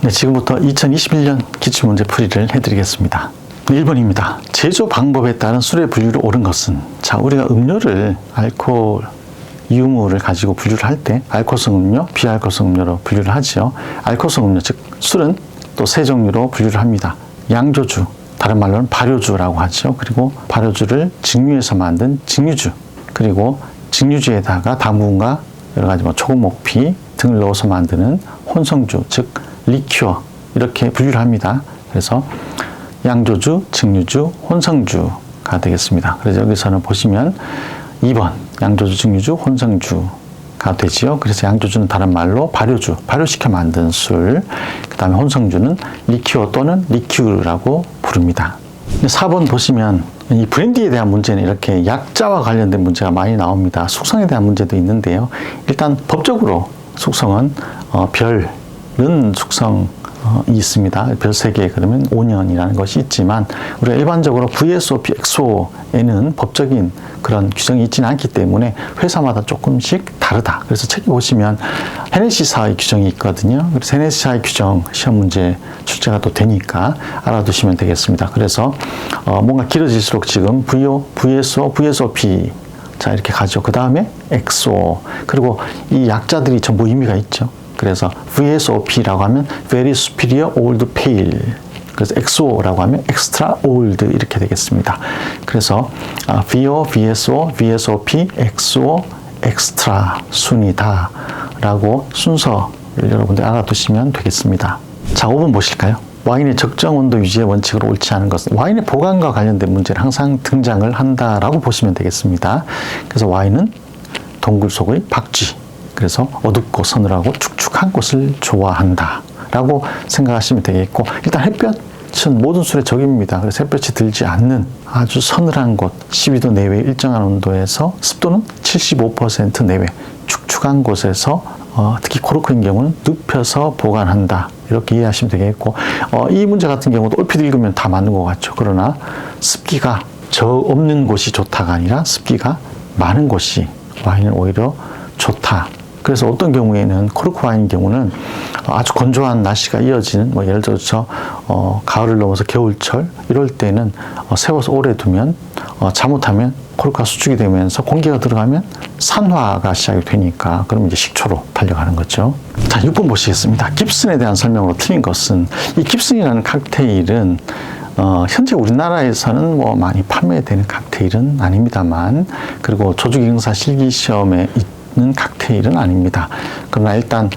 네, 지금부터 2021년 기출문제 풀이를 해드리겠습니다. 1번입니다. 제조 방법에 따른 술의 분류로 옳은 것은? 자, 우리가 음료를 알코올, 이유물을 가지고 분류를 할 때 알코올성 음료, 비알코올성 음료로 분류를 하죠. 알코올성 음료, 즉 술은 또 세 종류로 분류를 합니다. 양조주, 다른 말로는 발효주라고 하죠. 그리고 발효주를 증류해서 만든 증류주, 그리고 증류주에다가 당분과 여러 가지 초급 목피 등을 넣어서 만드는 혼성주, 즉 리큐어, 이렇게 분류를 합니다. 그래서 양조주, 증류주, 혼성주가 되겠습니다. 그래서 여기서는 보시면 2번 양조주, 증류주, 혼성주가 되지요. 그래서 양조주는 다른 말로 발효주, 발효시켜 만든 술, 그 다음에 혼성주는 리큐어 또는 리큐라고 부릅니다. 4번 보시면 이 브랜디에 대한 문제는 이렇게 약자와 관련된 문제가 많이 나옵니다. 숙성에 대한 문제도 있는데요. 일단 법적으로 숙성은 별은 숙성이 있습니다. 별 3개, 그러면 5년이라는 것이 있지만 우리가 일반적으로 VSOP, XO에는 법적인 그런 규정이 있지는 않기 때문에 회사마다 조금씩 다르다. 그래서 책에 보시면 헤네시사의 규정이 있거든요. 그래서 헤네시사의 규정 시험 문제 출제가 또 되니까 알아두시면 되겠습니다. 그래서 뭔가 길어질수록 지금 VSO, VSOP 자 이렇게 가죠. 그 다음에 XO, 그리고 이 약자들이 전부 의미가 있죠. 그래서 VSOP라고 하면 Very Superior Old Pale, 그래서 XO라고 하면 Extra Old 이렇게 되겠습니다. 그래서 VO, VSO, VSOP, XO, Extra 순이다 라고 순서를 여러분들 알아두시면 되겠습니다. 자, 5번 보실까요? 와인의 적정 온도 유지의 원칙으로 옳지 않은 것은? 와인의 보관과 관련된 문제는 항상 등장을 한다라고 보시면 되겠습니다. 그래서 와인은 동굴 속의 박쥐, 그래서 어둡고 서늘하고 축축한 곳을 좋아한다 라고 생각하시면 되겠고, 일단 햇볕은 모든 술의 적입니다. 그래서 햇볕이 들지 않는 아주 서늘한 곳, 12도 내외 일정한 온도에서 습도는 75% 내외, 축축한 곳에서 특히 코르크인 경우는 눕혀서 보관한다, 이렇게 이해하시면 되겠고, 이 문제 같은 경우도 얼핏 읽으면 다 맞는 것 같죠. 그러나 습기가 없는 곳이 좋다가 아니라 습기가 많은 곳이 와인은 오히려 좋다. 그래서 어떤 경우에는 코르크 와인 경우는 아주 건조한 날씨가 이어지는, 예를 들어서 가을을 넘어서 겨울철 이럴 때는 세워서 오래 두면 잘못하면 코르크가 수축이 되면서 공기가 들어가면 산화가 시작이 되니까 그럼 이제 식초로 달려가는 거죠. 자, 6번 보시겠습니다. 깁슨에 대한 설명으로 틀린 것은? 이 깁슨이라는 칵테일은 현재 우리나라에서는 많이 판매되는 칵테일은 아닙니다만, 그리고 조직영사 실기시험에 있는 칵테일은 아닙니다. 그러나 일단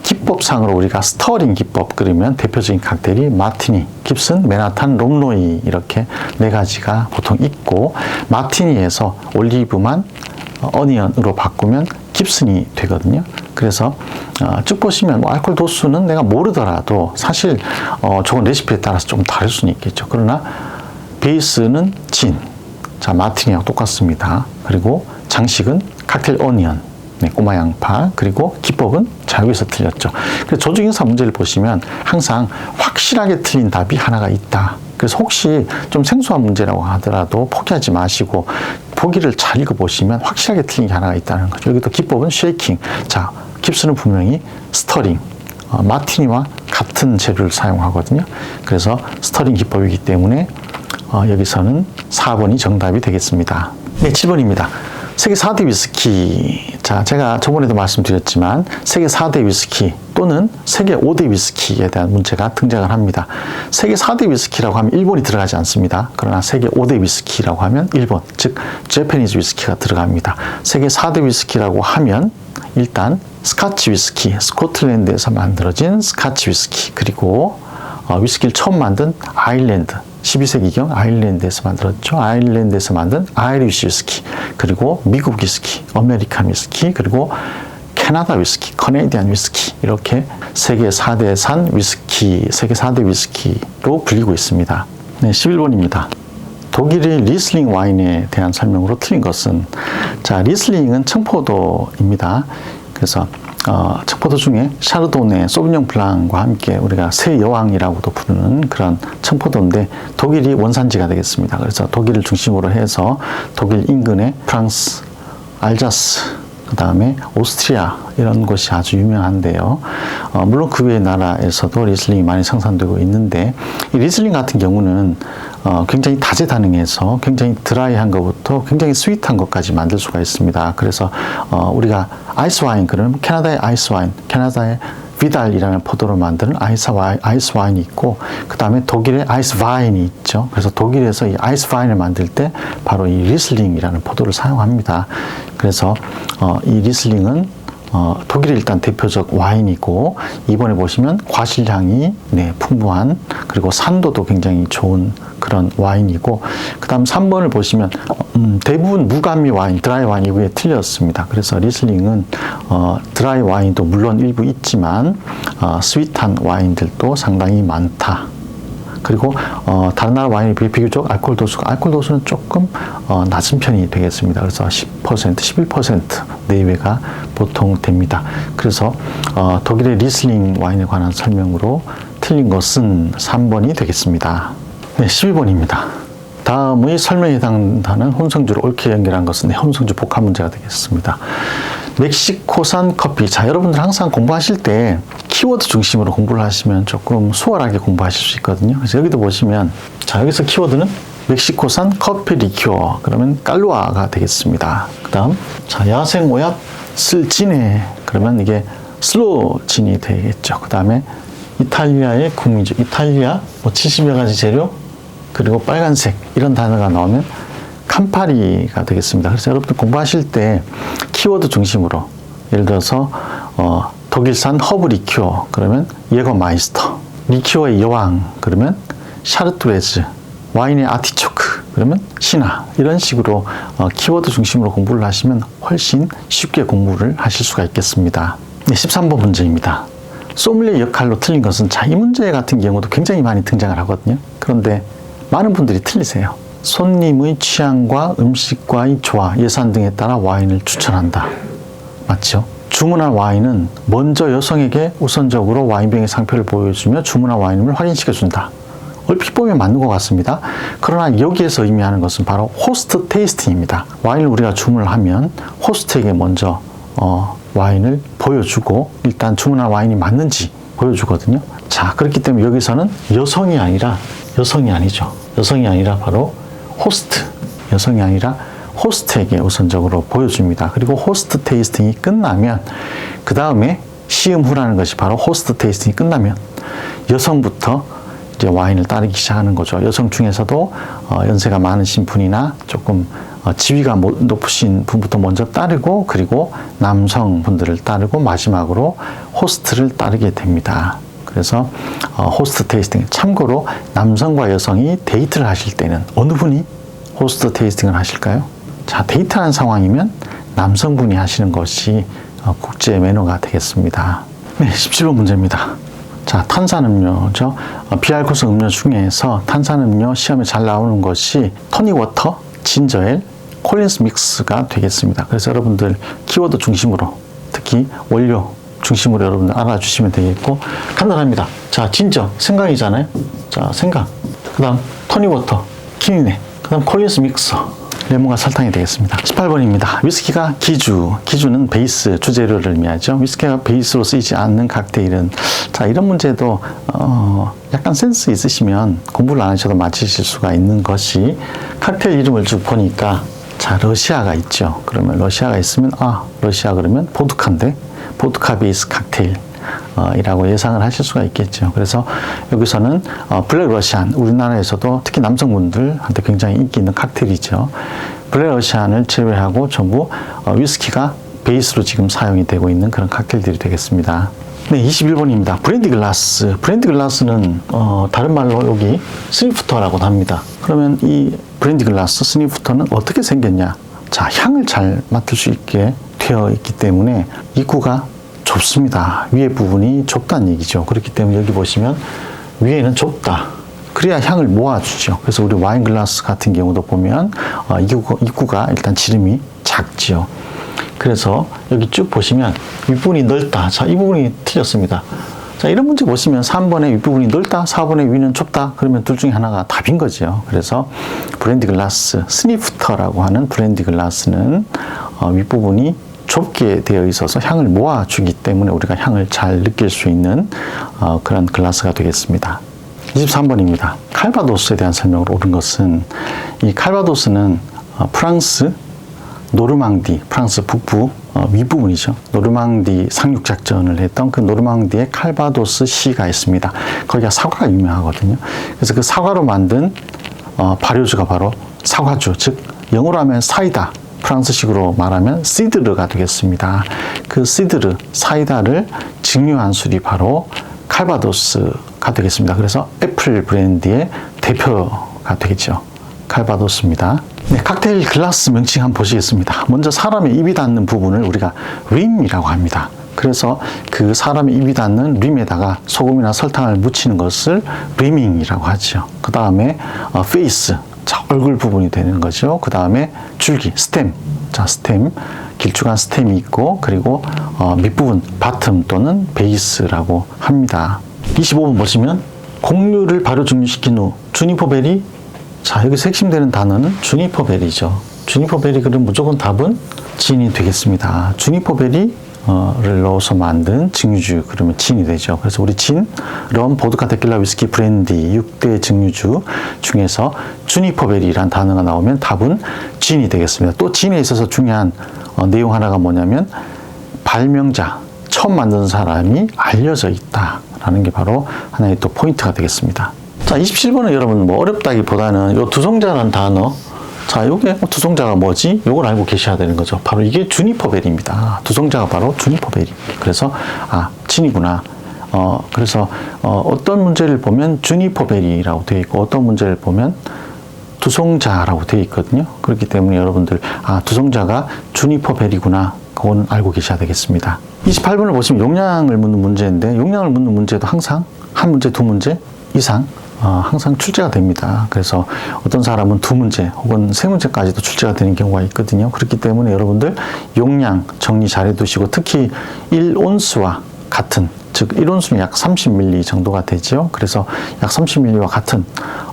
기법상으로 우리가 스터링 기법 그러면 대표적인 칵테일이 마티니, 깁슨, 맨하탄, 롬로이 이렇게 4가지가 보통 있고, 마티니에서 올리브만 어니언으로 바꾸면 깁슨이 되거든요. 그래서 쭉 보시면 알코올 도수는 내가 모르더라도 사실 저건 레시피에 따라서 좀 다를 수는 있겠죠. 그러나 베이스는 진, 자 마티니하고 똑같습니다. 그리고 장식은 칵테일 어니언, 꼬마 양파, 그리고 기법은 자 여기서 틀렸죠. 그래서 조직영사 문제를 보시면 항상 확실하게 틀린 답이 하나가 있다. 그래서 혹시 좀 생소한 문제라고 하더라도 포기하지 마시고 보기를 잘 읽어보시면 확실하게 틀린 게 하나가 있다는 거죠. 여기도 기법은 쉐이킹. 자, 깁스는 분명히 스터링, 마티니와 같은 재료를 사용하거든요. 그래서 스터링 기법이기 때문에 여기서는 4번이 정답이 되겠습니다. 네, 7번입니다. 세계 4대 위스키. 자, 제가 저번에도 말씀드렸지만 세계 4대 위스키 또는 세계 5대 위스키에 대한 문제가 등장을 합니다. 세계 4대 위스키라고 하면 일본이 들어가지 않습니다. 그러나 세계 5대 위스키라고 하면 일본, 즉 재패니즈 위스키가 들어갑니다. 세계 4대 위스키라고 하면 일단 스카치 위스키, 스코틀랜드에서 만들어진 스카치 위스키, 그리고 위스키를 처음 만든 아일랜드, 12세기경 아일랜드에서 만들었죠. 아일랜드에서 만든 아이리쉬 위스키, 그리고 미국 위스키, 아메리칸 위스키, 그리고 캐나다 위스키, 커네디안 위스키, 이렇게 세계 4대산 위스키, 세계 4대 위스키로 불리고 있습니다. 네, 11번입니다. 독일의 리슬링 와인에 대한 설명으로 틀린 것은? 자, 리슬링은 청포도입니다. 그래서 청포도 중에 샤르도네, 소비뇽 블랑과 함께 우리가 새 여왕이라고도 부르는 그런 청포도인데 독일이 원산지가 되겠습니다. 그래서 독일을 중심으로 해서 독일 인근의 프랑스, 알자스, 그 다음에 오스트리아 이런 곳이 아주 유명한데요. 물론 그 외의 나라에서도 리슬링이 많이 생산되고 있는데 이 리슬링 같은 경우는 굉장히 다재다능해서 굉장히 드라이한 것부터 굉장히 스윗한 것까지 만들 수가 있습니다. 그래서 우리가 아이스 와인, 그러면 캐나다의 아이스 와인, 캐나다의 비달이라는 포도로 만드는 아이스 와인이 있고, 그 다음에 독일의 아이스 와인이 있죠. 그래서 독일에서 이 아이스 와인을 만들 때 바로 이 리슬링이라는 포도를 사용합니다. 그래서 이 리슬링은 독일의 일단 대표적 와인이고, 이번에 보시면 과실향이 풍부한, 그리고 산도도 굉장히 좋은 그런 와인이고, 그 다음 3번을 보시면 대부분 무감미 와인, 드라이 와인 이후에 틀렸습니다. 그래서 리슬링은 드라이 와인도 물론 일부 있지만 스윗한 와인들도 상당히 많다. 그리고 다른 나라 와인에 비해 비교적 알코올 도수는 조금 낮은 편이 되겠습니다. 그래서 10%, 11% 내외가 보통 됩니다. 그래서 독일의 리슬링 와인에 관한 설명으로 틀린 것은 3번이 되겠습니다. 네, 12번입니다. 다음의 설명에 해당하는 혼성주를 옳게 연결한 것은 혼성주 복합 문제가 되겠습니다. 멕시코산 커피. 자, 여러분들 항상 공부하실 때 키워드 중심으로 공부를 하시면 조금 수월하게 공부하실 수 있거든요. 그래서 여기도 보시면, 자, 여기서 키워드는 멕시코산 커피 리큐어. 그러면 깔루아가 되겠습니다. 그 다음, 자, 야생 오약 슬진해. 그러면 이게 슬로진이 되겠죠. 그 다음에 이탈리아의 국민주. 이탈리아 70여 가지 재료, 그리고 빨간색 이런 단어가 나오면 캄파리가 되겠습니다. 그래서 여러분들 공부하실 때 키워드 중심으로, 예를 들어서 독일산 허브 리큐어 그러면 예거마이스터, 리큐어의 여왕 그러면 샤르투레즈, 와인의 아티초크 그러면 시나, 이런 식으로 키워드 중심으로 공부를 하시면 훨씬 쉽게 공부를 하실 수가 있겠습니다. 네, 13번 문제입니다. 소믈리에 역할로 틀린 것은, 자, 이 문제 같은 경우도 굉장히 많이 등장을 하거든요. 그런데 많은 분들이 틀리세요. 손님의 취향과 음식과의 조화, 예산 등에 따라 와인을 추천한다. 맞죠? 주문한 와인은 먼저 여성에게 우선적으로 와인병의 상표를 보여주며 주문한 와인임을 확인시켜준다. 얼핏 보면 맞는 것 같습니다. 그러나 여기에서 의미하는 것은 바로 호스트 테이스팅입니다. 와인을 우리가 주문을 하면 호스트에게 먼저 와인을 보여주고 일단 주문한 와인이 맞는지 보여주거든요. 자, 그렇기 때문에 여기서는 여성이 아니라 바로 호스트, 여성이 아니라 호스트에게 우선적으로 보여줍니다. 그리고 호스트 테이스팅이 끝나면, 그 다음에 시음후라는 것이 바로 호스트 테이스팅이 끝나면 여성부터 이제 와인을 따르기 시작하는 거죠. 여성 중에서도 연세가 많으신 분이나 조금 지위가 높으신 분부터 먼저 따르고, 그리고 남성분들을 따르고 마지막으로 호스트를 따르게 됩니다. 그래서 호스트 테이스팅, 참고로 남성과 여성이 데이트를 하실 때는 어느 분이 호스트 테이스팅을 하실까요? 자, 데이트하는 상황이면 남성분이 하시는 것이 국제 매너가 되겠습니다. 네, 17번 문제입니다. 자, 탄산음료죠. 비알코올 음료 중에서 탄산음료 시험에 잘 나오는 것이 토닉워터, 진저엘, 콜린스 믹스가 되겠습니다. 그래서 여러분들 키워드 중심으로, 특히 원료 중심으로 여러분들 알아주시면 되겠고, 간단합니다. 자, 진저, 생강이잖아요. 자, 생강. 그 다음 토닉워터, 키니네. 그 다음 콜린스 믹서, 레몬과 설탕이 되겠습니다. 18번입니다. 위스키가 기주는 베이스, 주재료를 의미하죠. 위스키가 베이스로 쓰이지 않는 칵테일은, 자, 이런 문제도 약간 센스 있으시면 공부를 안 하셔도 맞히실 수가 있는 것이, 칵테일 이름을 쭉 보니까, 자, 러시아가 있죠. 그러면 러시아가 있으면, 러시아 그러면 보드카인데, 보드카 베이스 칵테일 이라고 예상을 하실 수가 있겠죠. 그래서 여기서는 블랙 러시안, 우리나라에서도 특히 남성분들한테 굉장히 인기 있는 칵테일이죠. 블랙 러시안을 제외하고 전부 위스키가 베이스로 지금 사용이 되고 있는 그런 칵테일들이 되겠습니다. 네, 21번입니다. 브랜디 글라스. 브랜디 글라스는 다른 말로 여기 스니프터라고도 합니다. 그러면 이 브랜디 글라스, 스니프터는 어떻게 생겼냐? 자, 향을 잘 맡을 수 있게 되어 있기 때문에 입구가 좁습니다. 위에 부분이 좁다는 얘기죠. 그렇기 때문에 여기 보시면 위에는 좁다. 그래야 향을 모아주죠. 그래서 우리 와인 글라스 같은 경우도 보면 입구가 일단 지름이 작지요. 그래서 여기 쭉 보시면 윗부분이 넓다. 자, 이 부분이 틀렸습니다. 자, 이런 문제 보시면 3번에 윗부분이 넓다, 4번에 위는 좁다. 그러면 둘 중에 하나가 답인 거죠. 그래서 브랜디 글라스, 스니프터라고 하는 브랜디 글라스는 윗부분이 좁게 되어 있어서 향을 모아주기 때문에 우리가 향을 잘 느낄 수 있는 그런 글라스가 되겠습니다. 23번입니다. 칼바도스에 대한 설명을 옳은 것은, 이 칼바도스는 프랑스 노르망디, 프랑스 북부 윗부분이죠. 노르망디 상륙작전을 했던 그 노르망디의 칼바도스 시가 있습니다. 거기가 사과가 유명하거든요. 그래서 그 사과로 만든 발효주가 바로 사과주, 즉 영어로 하면 사이다, 프랑스식으로 말하면 시드르가 되겠습니다. 그 시드르, 사이다를 증류한 술이 바로 칼바도스가 되겠습니다. 그래서 애플 브랜드의 대표가 되겠죠. 칼바도스입니다. 네, 칵테일 글라스 명칭 한번 보시겠습니다. 먼저 사람의 입이 닿는 부분을 우리가 림이라고 합니다. 그래서 그 사람의 입이 닿는 림에다가 소금이나 설탕을 묻히는 것을 리밍이라고 하죠. 그 다음에 페이스, 자, 얼굴 부분이 되는 거죠. 그 다음에 줄기, 스템, 자, 스템, 길쭉한 스템이 있고, 그리고 밑부분, 바텀 또는 베이스라고 합니다. 25번 보시면 곡류를 발효 증류시킨 후 주니퍼베리, 자, 여기서 핵심되는 단어는 주니퍼베리죠. 주니퍼베리, 그럼 무조건 답은 진이 되겠습니다. 주니퍼베리를 넣어서 만든 증류주, 그러면 진이 되죠. 그래서 우리 진, 럼, 보드카, 테킬라, 위스키, 브랜디 6대 증류주 중에서 주니퍼베리라는 단어가 나오면 답은 진이 되겠습니다. 또 진에 있어서 중요한 내용 하나가 뭐냐면 발명자, 처음 만든 사람이 알려져 있다라는 게 바로 하나의 또 포인트가 되겠습니다. 자, 27번은 여러분 뭐 어렵다기보다는 요 두성자라는 단어, 자, 요게 두성자가 뭐지? 요걸 알고 계셔야 되는 거죠. 바로 이게 주니퍼베리입니다. 두성자가 바로 주니퍼베리. 그래서 진이구나. 그래서 어떤 문제를 보면 주니퍼베리라고 되어 있고, 어떤 문제를 보면 두성자라고 되어 있거든요. 그렇기 때문에 여러분들 두성자가 주니퍼베리구나, 그건 알고 계셔야 되겠습니다. 28번을 보시면 용량을 묻는 문제인데, 용량을 묻는 문제도 항상 한 문제, 두 문제 이상 항상 출제가 됩니다. 그래서 어떤 사람은 두 문제 혹은 세 문제까지도 출제가 되는 경우가 있거든요. 그렇기 때문에 여러분들 용량 정리 잘 해두시고, 특히 1온스와 같은, 즉 1온스는 약 30ml 정도가 되죠. 그래서 약 30ml와 같은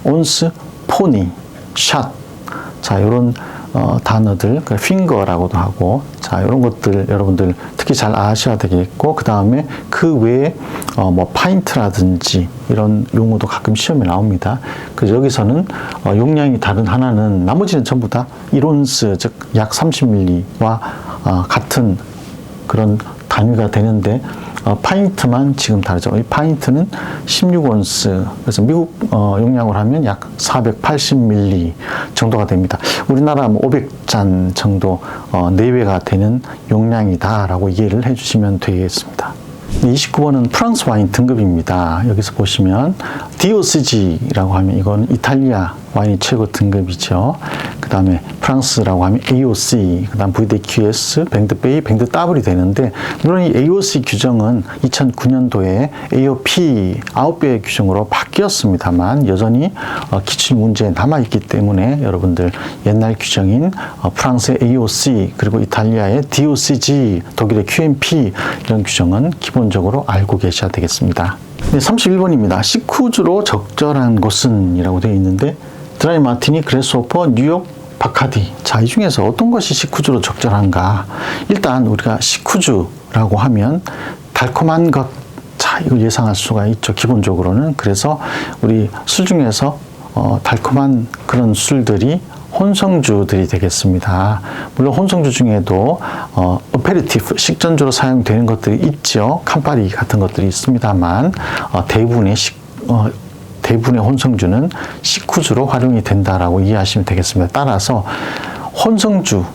온스, 포니, 샷, 자, 이런 단어들, 핑거라고도 하고, 자, 이런 것들 여러분들 특히 잘 아셔야 되겠고, 그 다음에 그 외에 뭐 파인트라든지 이런 용어도 가끔 시험에 나옵니다. 그래서 여기서는 용량이 다른 하나는, 나머지는 전부 다 1온스, 즉 약 30ml와 같은 그런 단위가 되는데, 파인트만 지금 다르죠. 이 파인트는 16온스, 그래서 미국 용량으로 하면 약 480ml 정도가 됩니다. 우리나라 500잔 정도 내외가 되는 용량이다라고 이해를 해주시면 되겠습니다. 29번은 프랑스 와인 등급입니다. 여기서 보시면 DOCG라고 하면 이건 이탈리아 와인이 최고 등급이죠. 그 다음에 프랑스라고 하면 AOC, 그 다음 VDQS, 뱅드베이, 뱅드따블이 되는데, 물론 이 AOC 규정은 2009년도에 AOP 9배의 규정으로 바뀌었습니다만 여전히 기출 문제에 남아있기 때문에 여러분들 옛날 규정인 프랑스의 AOC, 그리고 이탈리아의 DOCG, 독일의 QMP 이런 규정은 기본적으로 알고 계셔야 되겠습니다. 31번입니다. 식후주로 적절한 곳은 이라고 되어 있는데, 드라이 마티니, 그래스호퍼, 뉴욕, 바카디. 자, 이 중에서 어떤 것이 식후주로 적절한가? 일단 우리가 식후주라고 하면 달콤한 것, 자, 이걸 예상할 수가 있죠, 기본적으로는. 그래서 우리 술 중에서 달콤한 그런 술들이 혼성주들이 되겠습니다. 물론 혼성주 중에도 어페리티프, 식전주로 사용되는 것들이 있죠. 캄파리 같은 것들이 있습니다만 대부분의 혼성주는 식후주로 활용이 된다라고 이해하시면 되겠습니다. 따라서 혼성주로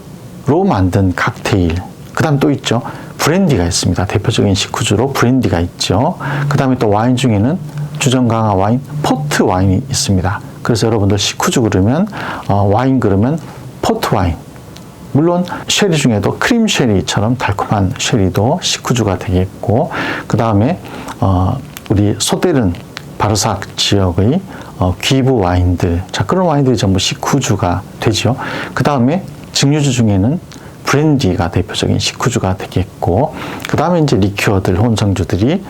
만든 칵테일, 그 다음 또 있죠. 브랜디가 있습니다. 대표적인 식후주로 브랜디가 있죠. 그 다음에 또 와인 중에는 주정 강화 와인, 포트 와인이 있습니다. 그래서 여러분들 식후주 그러면 와인 그러면 포트 와인, 물론 쉐리 중에도 크림 쉐리처럼 달콤한 쉐리도 식후주가 되겠고, 그 다음에 우리 소테른 바르삭 지역의 귀부 와인들, 자, 그런 와인들이 전부 식후주가 되죠. 그 다음에 증류주 중에는 브랜디가 대표적인 식후주가 되겠고, 그 다음에 이제 리큐어들, 혼성주들이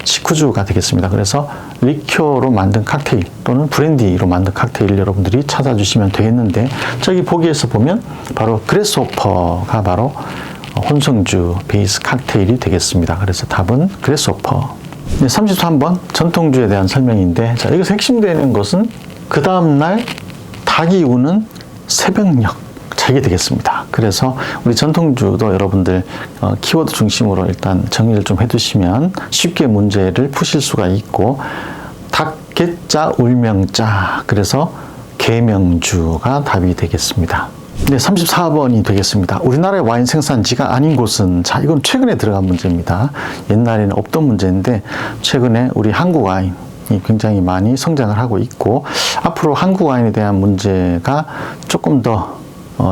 식후주가 되겠습니다. 그래서 리큐어로 만든 칵테일 또는 브랜디로 만든 칵테일 여러분들이 찾아주시면 되겠는데, 저기 보기에서 보면 바로 그래스호퍼가 바로 혼성주 베이스 칵테일이 되겠습니다. 그래서 답은 그래스호퍼. 네, 33번 전통주에 대한 설명인데, 자, 여기서 핵심되는 것은 그 다음날 닭이 우는 새벽녘. 자, 이게 되겠습니다. 그래서 우리 전통주도 여러분들 키워드 중심으로 일단 정리를 좀 해두시면 쉽게 문제를 푸실 수가 있고, 닭개자 울명자, 그래서 계명주가 답이 되겠습니다. 네, 34번이 되겠습니다. 우리나라의 와인 생산지가 아닌 곳은, 자, 이건 최근에 들어간 문제입니다. 옛날에는 없던 문제인데 최근에 우리 한국 와인이 굉장히 많이 성장을 하고 있고, 앞으로 한국 와인에 대한 문제가 조금 더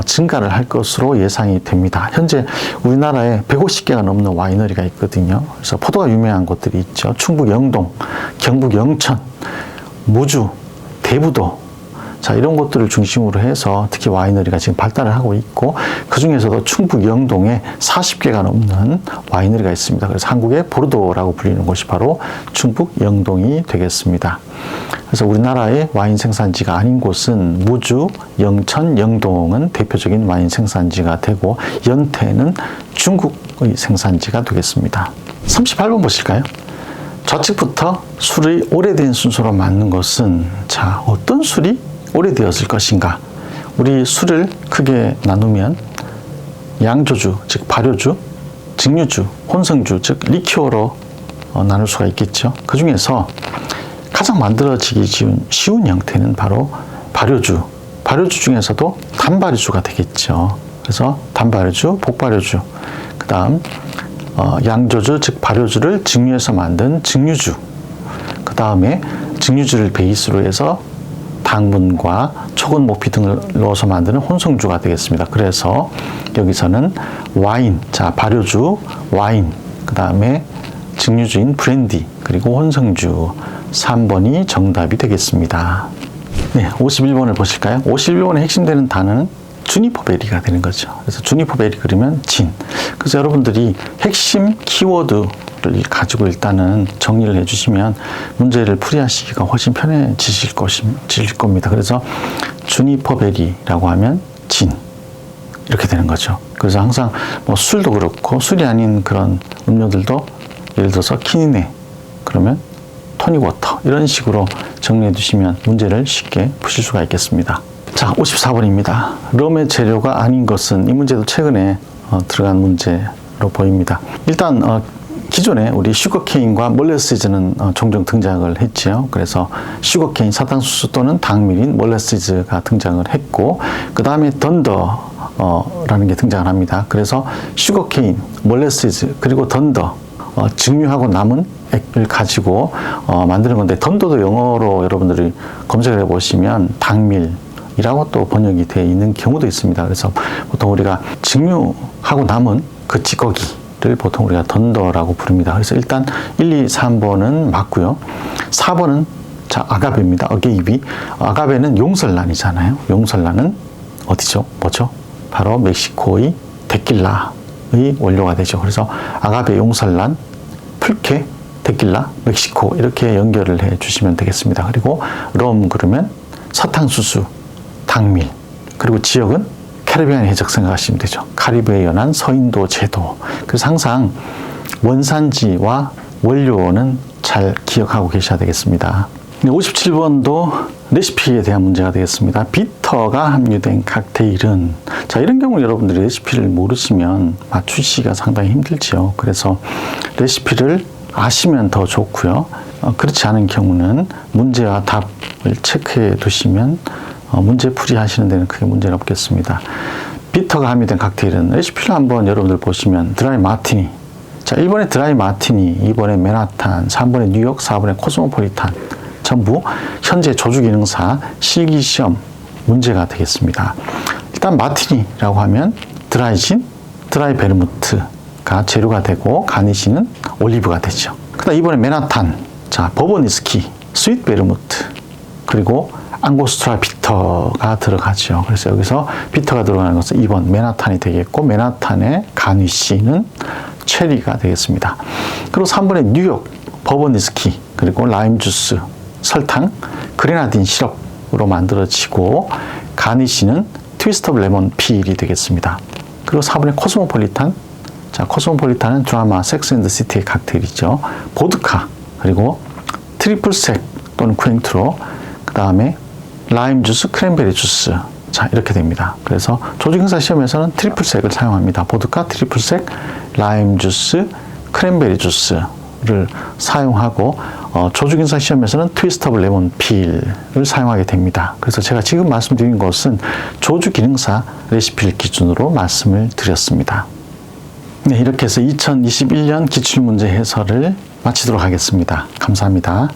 증가를 할 것으로 예상이 됩니다. 현재 우리나라에 150개가 넘는 와이너리가 있거든요. 그래서 포도가 유명한 곳들이 있죠. 충북 영동, 경북 영천, 무주, 대부도, 자, 이런 곳들을 중심으로 해서 특히 와이너리가 지금 발달을 하고 있고, 그 중에서도 충북 영동에 40개가 넘는 와이너리가 있습니다. 그래서 한국의 보르도라고 불리는 곳이 바로 충북 영동이 되겠습니다. 그래서 우리나라의 와인 생산지가 아닌 곳은 무주, 영천, 영동은 대표적인 와인 생산지가 되고, 연태는 중국의 생산지가 되겠습니다. 38번 보실까요? 좌측부터 술이 오래된 순서로 맞는 것은, 자, 어떤 술이 오래되었을 것인가? 우리 술을 크게 나누면 양조주, 즉 발효주, 증류주, 혼성주, 즉 리큐어로 나눌 수가 있겠죠. 그 중에서 가장 만들어지기 쉬운 형태는 바로 발효주. 발효주 중에서도 단발효주가 되겠죠. 그래서 단발효주, 복발효주, 그 다음 양조주, 즉 발효주를 증류해서 만든 증류주, 그 다음에 증류주를 베이스로 해서 당분과 초근 모피 등을 넣어서 만드는 혼성주가 되겠습니다. 그래서 여기서는 와인, 자, 발효주, 와인, 그 다음에 증류주인 브랜디, 그리고 혼성주, 3번이 정답이 되겠습니다. 네, 51번을 보실까요? 51번의 핵심되는 단어는 주니퍼베리가 되는 거죠. 그래서 주니퍼베리 그러면 진. 그래서 여러분들이 핵심 키워드를 가지고 일단은 정리를 해주시면 문제를 풀이하시기가 훨씬 편해지실 겁니다. 그래서 주니퍼베리라고 하면 진, 이렇게 되는 거죠. 그래서 항상 뭐 술도 그렇고 술이 아닌 그런 음료들도 예를 들어서 키니네 그러면 토닉워터, 이런 식으로 정리해 두시면 문제를 쉽게 푸실 수가 있겠습니다. 자, 54번입니다. 럼의 재료가 아닌 것은, 이 문제도 최근에 들어간 문제로 보입니다. 일단 기존에 우리 슈거케인과 몰레시즈는 종종 등장을 했지요. 그래서 슈거케인, 사탕수수 또는 당밀인 몰레시즈가 등장을 했고, 그 다음에 던더라는 게 등장을 합니다. 그래서 슈거케인, 몰레시즈, 그리고 던더, 증류하고 남은 액을 가지고 만드는 건데, 던더도 영어로 여러분들이 검색을 해보시면 당밀이라고 또 번역이 되어 있는 경우도 있습니다. 그래서 보통 우리가 증류하고 남은 그 찌꺼기를 보통 우리가 던더라고 부릅니다. 그래서 일단 1, 2, 3번은 맞고요. 4번은 자, 아가베입니다. 어게이비. 아가베는 용설란이잖아요. 용설란은 어디죠? 뭐죠? 바로 멕시코의 데킬라의 원료가 되죠. 그래서 아가베, 용설란, 풀케, 데킬라, 멕시코, 이렇게 연결을 해 주시면 되겠습니다. 그리고 럼 그러면 사탕수수, 당밀, 그리고 지역은 캐리비안 해적 생각하시면 되죠. 카리브해에 연한 서인도 제도. 그래서 항상 원산지와 원료는 잘 기억하고 계셔야 되겠습니다. 57번도 레시피에 대한 문제가 되겠습니다. 비터가 함유된 칵테일은, 자, 이런 경우 여러분들이 레시피를 모르시면 맞추시기가 상당히 힘들지요. 그래서 레시피를 아시면 더 좋고요. 그렇지 않은 경우는 문제와 답을 체크해 두시면 문제 풀이 하시는 데는 크게 문제는 없겠습니다. 비터가 함유된 칵테일은 레시피를 한번 여러분들 보시면 드라이 마티니, 자, 1번에 드라이 마티니, 2번에 맨하탄, 3번에 뉴욕, 4번에 코스모폴리탄, 전부 현재 조주기능사 실기시험 문제가 되겠습니다. 일단 마티니라고 하면 드라이진, 드라이 베르무트가 재료가 되고, 가니시는 올리브가 되죠. 그다음 이번에 맨하탄, 자, 버번 위스키, 스윗 베르무트, 그리고 앙고스트라 비터가 들어가죠. 그래서 여기서 비터가 들어가는 것은 2번 맨하탄이 되겠고, 맨하탄의 가니쉬는 체리가 되겠습니다. 그리고 3번에 뉴욕, 버번 위스키, 그리고 라임 주스, 설탕, 그레나딘 시럽으로 만들어지고, 가니쉬는 트위스트 오브 레몬 필이 되겠습니다. 그리고 4번에 코스모폴리탄, 자, 코스모폴리탄은 드라마 섹스 앤 더 시티의 칵테일이죠. 보드카, 그리고 트리플 색 또는 퀸트로, 그 다음에 라임 주스, 크랜베리 주스. 자, 이렇게 됩니다. 그래서 조직행사 시험에서는 트리플 색을 사용합니다. 보드카, 트리플 색, 라임 주스, 크랜베리 주스를 사용하고, 조직행사 시험에서는 트위스터블 레몬 필을 사용하게 됩니다. 그래서 제가 지금 말씀드린 것은 조직기능사 레시피를 기준으로 말씀을 드렸습니다. 네, 이렇게 해서 2021년 기출문제 해설을 마치도록 하겠습니다. 감사합니다.